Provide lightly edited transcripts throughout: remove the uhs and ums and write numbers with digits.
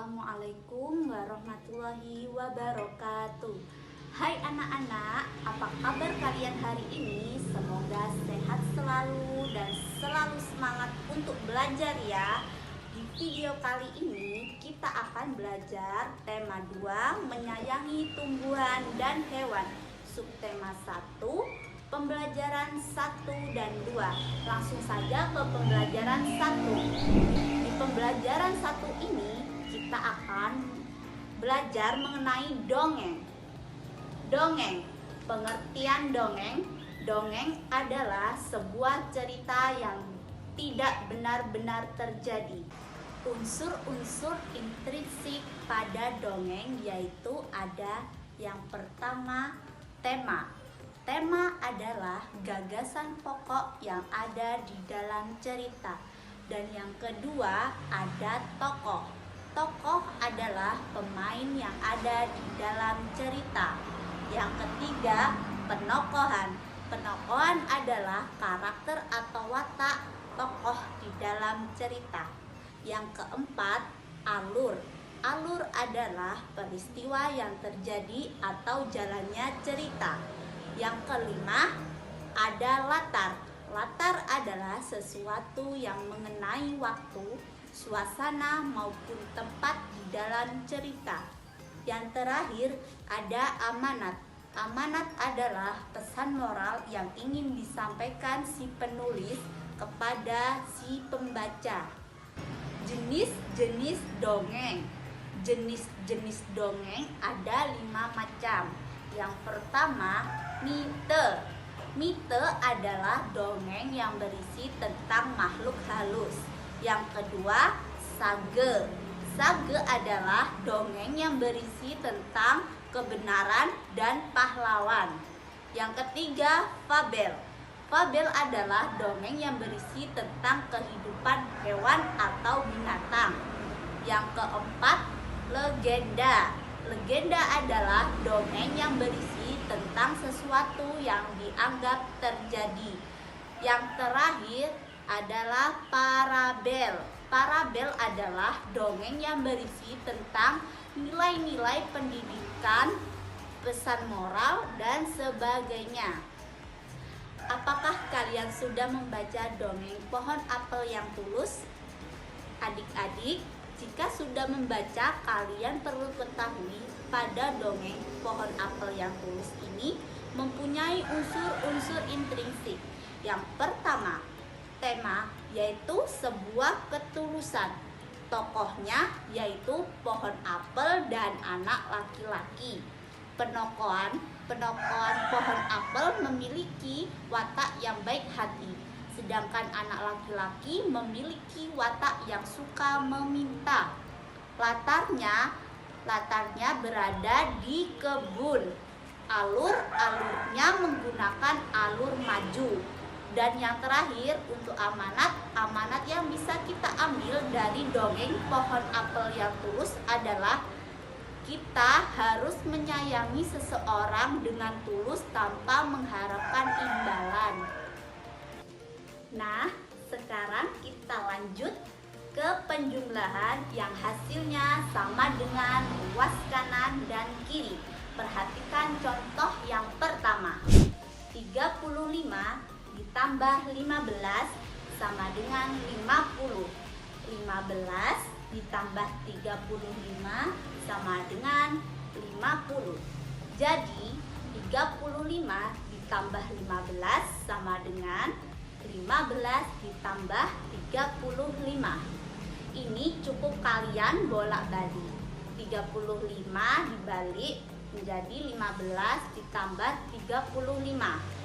Assalamualaikum warahmatullahi wabarakatuh. Hai anak-anak, apa kabar kalian hari ini? Semoga sehat selalu dan selalu semangat untuk belajar ya. Di video kali ini kita akan belajar tema 2, menyayangi tumbuhan dan hewan. Subtema 1, pembelajaran 1 dan 2. Langsung saja ke pembelajaran 1. Di pembelajaran 1 ini kita akan belajar mengenai dongeng. Dongeng, pengertian dongeng. Dongeng adalah sebuah cerita yang tidak benar-benar terjadi. Unsur-unsur intrinsik pada dongeng yaitu ada yang pertama, tema. Tema adalah gagasan pokok yang ada di dalam cerita. Dan yang kedua ada tokoh. Tokoh adalah pemain yang ada di dalam cerita. Yang ketiga, penokohan. Penokohan adalah karakter atau watak tokoh di dalam cerita. Yang keempat, alur. Alur adalah peristiwa yang terjadi atau jalannya cerita. Yang kelima, ada latar. Latar adalah sesuatu yang mengenai waktu, suasana maupun tempat di dalam cerita. Yang terakhir ada amanat. Amanat adalah pesan moral yang ingin disampaikan si penulis kepada si pembaca. Jenis-jenis dongeng. Jenis-jenis dongeng ada 5 macam. Yang pertama, mite. Mite adalah dongeng yang berisi tentang makhluk halus. Yang kedua, sage. Sage adalah dongeng yang berisi tentang kebenaran dan pahlawan. Yang ketiga, fabel. Fabel adalah dongeng yang berisi tentang kehidupan hewan atau binatang. Yang keempat, legenda. Legenda adalah dongeng yang berisi tentang sesuatu yang dianggap terjadi. Yang terakhir adalah parabel. Parabel adalah dongeng yang berisi tentang nilai-nilai pendidikan, pesan moral, dan sebagainya. Apakah kalian sudah membaca dongeng Pohon Apel yang Tulus? Adik-adik, jika sudah membaca, kalian perlu ketahui pada dongeng Pohon Apel yang Tulus ini mempunyai unsur-unsur intrinsik. Yang pertama, tema, yaitu sebuah ketulusan. Tokohnya yaitu pohon apel dan anak laki-laki. Penokohan pohon apel memiliki watak yang baik hati, sedangkan anak laki-laki memiliki watak yang suka meminta. Latarnya berada di kebun. Alurnya menggunakan alur maju. Dan yang terakhir, untuk amanat yang bisa kita ambil dari dongeng Pohon Apel yang Tulus adalah kita harus menyayangi seseorang dengan tulus tanpa mengharapkan imbalan. Nah, sekarang kita lanjut ke penjumlahan yang hasilnya sama dengan ruas kanan dan kiri. Perhatikan contoh yang pertama. 35 ditambah 15 sama dengan 50. 15 ditambah 35 sama dengan 50. Jadi 35 ditambah 15 sama dengan 15 ditambah 35. Ini cukup kalian bolak-balik. 35 dibalik menjadi 15 ditambah 35.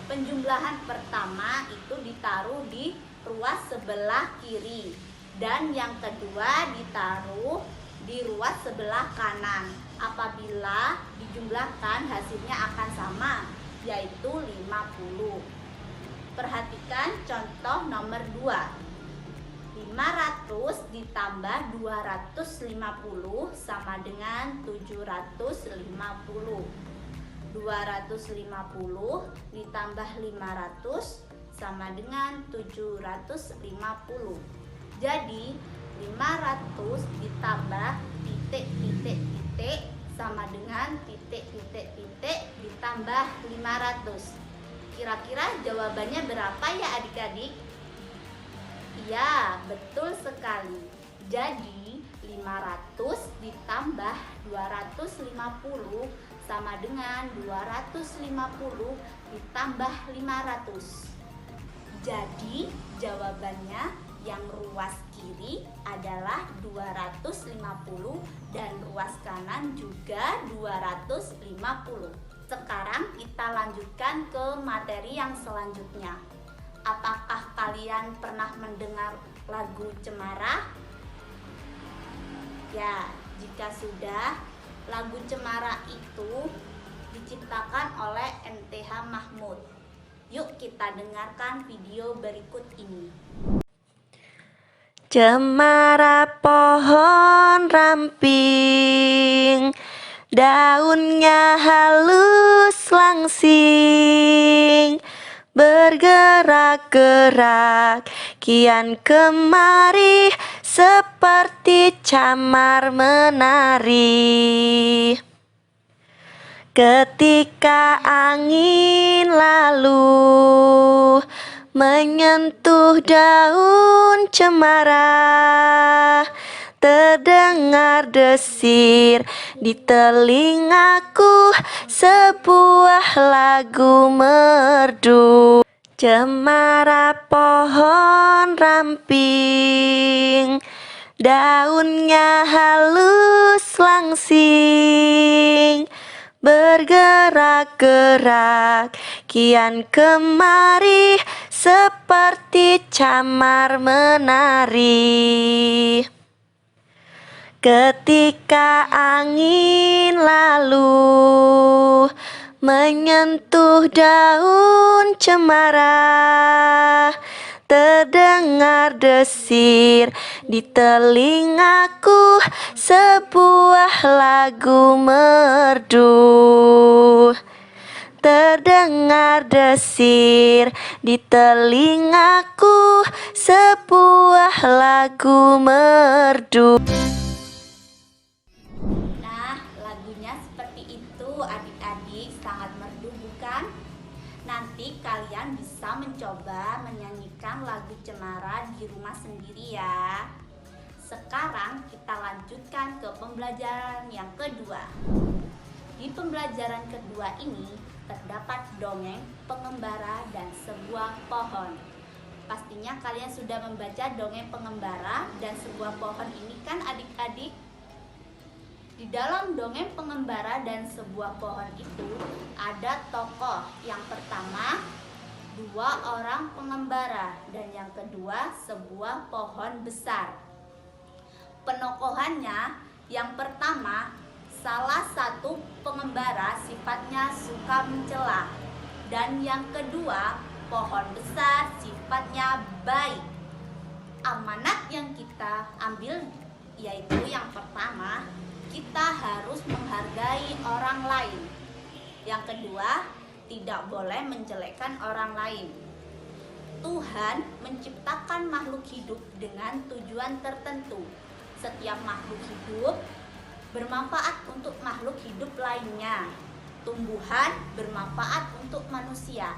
Penjumlahan pertama itu ditaruh di ruas sebelah kiri, dan yang kedua ditaruh di ruas sebelah kanan. Apabila dijumlahkan hasilnya akan sama, yaitu 50. Perhatikan contoh nomor 2. 500 ditambah 250 sama dengan 750. 250 ditambah 500 sama dengan 750. Jadi 500 ditambah titik sama dengan titik ditambah 500. Kira-kira jawabannya berapa ya adik-adik? Ya, betul sekali. Jadi 500 ditambah 250 sama dengan 250 ditambah 500. Jadi jawabannya yang ruas kiri adalah 250 dan ruas kanan juga 250. Sekarang kita lanjutkan ke materi yang selanjutnya. Apakah kalian pernah mendengar lagu Cemara? Ya, jika sudah, lagu Cemara itu diciptakan oleh MTH Mahmud. Yuk kita dengarkan video berikut ini. Cemara pohon ramping, daunnya halus langsing, bergerak-gerak kian kemari seperti camar menari. Ketika angin lalu menyentuh daun cemara, terdengar desir di telingaku sebuah lagu merdu. Cemara pohon ramping, daunnya halus langsing, bergerak-gerak kian kemari seperti camar menari. Ketika angin lalu menyentuh daun cemara, terdengar desir di telingaku sebuah lagu merdu. Terdengar desir di telingaku sebuah lagu merdu. Nah, lagunya seperti itu adik-adik, sangat merdu bukan? Nanti kalian bisa mencoba menyanyikan lagu Cemara di rumah sendiri ya. Sekarang kita lanjutkan ke pembelajaran yang kedua. Di pembelajaran kedua ini terdapat dongeng pengembara dan sebuah pohon. Pastinya kalian sudah membaca dongeng pengembara dan sebuah pohon ini kan adik-adik? Di dalam dongeng pengembara dan sebuah pohon itu ada tokoh. Yang pertama, 2 orang pengembara dan yang kedua sebuah pohon besar. Penokohannya, yang pertama, salah satu pengembara sifatnya suka mencela, dan yang kedua, pohon besar sifatnya baik. Amanat yang kita ambil yaitu yang pertama, kita harus menghargai orang lain. Yang kedua, tidak boleh menjelekkan orang lain. Tuhan menciptakan makhluk hidup dengan tujuan tertentu. Setiap makhluk hidup bermanfaat untuk makhluk hidup lainnya. Tumbuhan bermanfaat untuk manusia,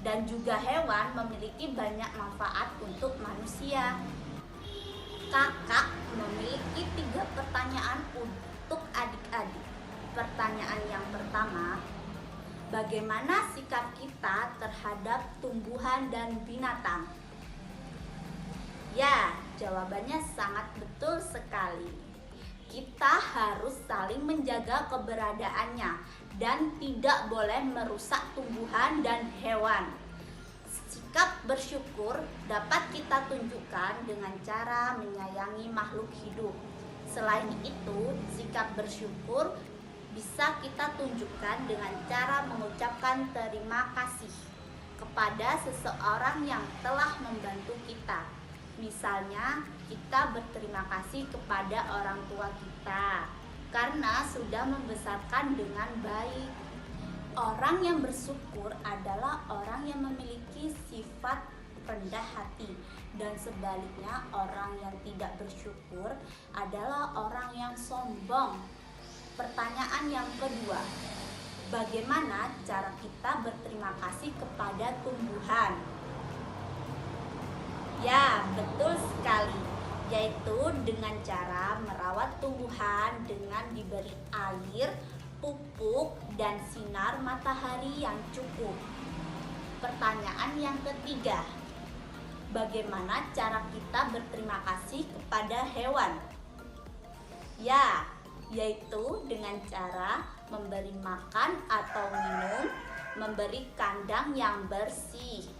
dan juga hewan memiliki banyak manfaat untuk manusia. Kakak memiliki 3 pertanyaan untuk adik-adik. Pertanyaan yang pertama, bagaimana sikap kita terhadap tumbuhan dan binatang? Ya, jawabannya sangat betul sekali. Kita harus saling menjaga keberadaannya dan tidak boleh merusak tumbuhan dan hewan. Sikap bersyukur dapat kita tunjukkan dengan cara menyayangi makhluk hidup. Selain itu, sikap bersyukur bisa kita tunjukkan dengan cara mengucapkan terima kasih kepada seseorang yang telah membantu kita. Misalnya, kita berterima kasih kepada orang tua kita karena sudah membesarkan dengan baik. Orang yang bersyukur adalah orang yang memiliki sifat rendah hati Dan sebaliknya, orang yang tidak bersyukur adalah orang yang sombong. Pertanyaan yang kedua, bagaimana cara kita berterima kasih kepada tumbuhan? Ya, betul sekali, yaitu dengan cara merawat tumbuhan dengan diberi air, pupuk, dan sinar matahari yang cukup. Pertanyaan yang ketiga, bagaimana cara kita berterima kasih kepada hewan? Ya, yaitu dengan cara memberi makan atau minum, memberi kandang yang bersih.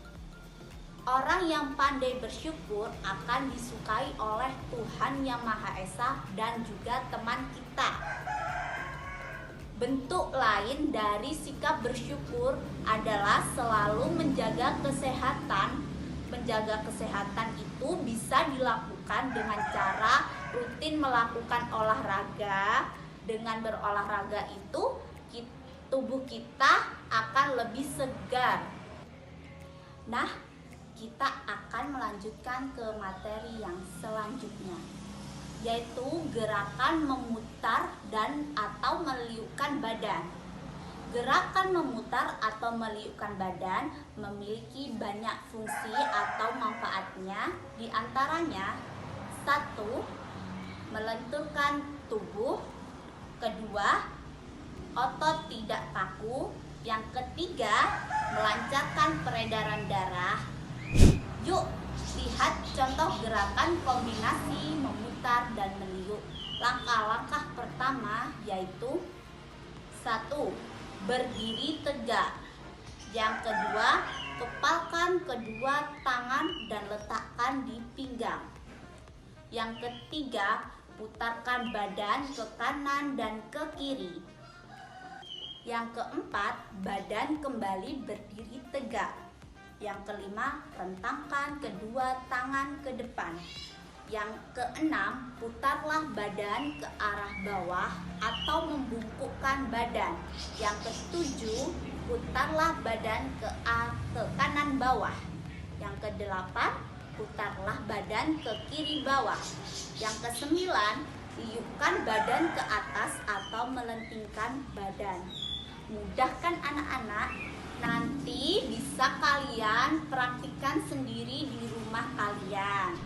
Orang yang pandai bersyukur akan disukai oleh Tuhan Yang Maha Esa dan juga teman kita. Bentuk lain dari sikap bersyukur adalah selalu menjaga kesehatan. Menjaga kesehatan itu bisa dilakukan dengan cara rutin melakukan olahraga. Dengan berolahraga itu, tubuh kita akan lebih segar. Nah, kita akan melanjutkan ke materi yang selanjutnya, yaitu gerakan memutar dan atau meliukkan badan. Gerakan memutar atau meliukkan badan memiliki banyak fungsi atau manfaatnya. Di antaranya, 1. Melenturkan tubuh. 2. Otot tidak kaku. Yang ketiga, melancarkan peredaran darah. Yuk, lihat contoh gerakan kombinasi memutar dan meliuk. Langkah-langkah pertama yaitu 1. Berdiri tegak. Yang kedua, kepalkan kedua tangan dan letakkan di pinggang. Yang ketiga, putarkan badan ke kanan dan ke kiri. Yang keempat, badan kembali berdiri tegak. Yang kelima, rentangkan kedua tangan ke depan. Yang keenam, putarlah badan ke arah bawah atau membungkukkan badan. Yang ketujuh, putarlah badan ke kanan bawah. Yang kedelapan, putarlah badan ke kiri bawah. Yang kesembilan, liupkan badan ke atas atau melentingkan badan. Mudah kan anak-anak? Nanti bisa kalian praktikkan sendiri di rumah kalian.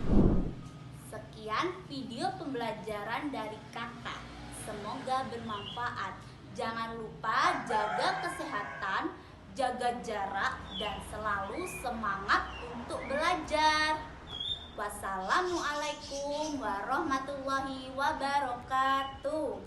Sekian video pembelajaran dari kakak. Semoga bermanfaat. Jangan lupa jaga kesehatan, jaga jarak, dan selalu semangat untuk belajar. Wassalamualaikum warahmatullahi wabarakatuh.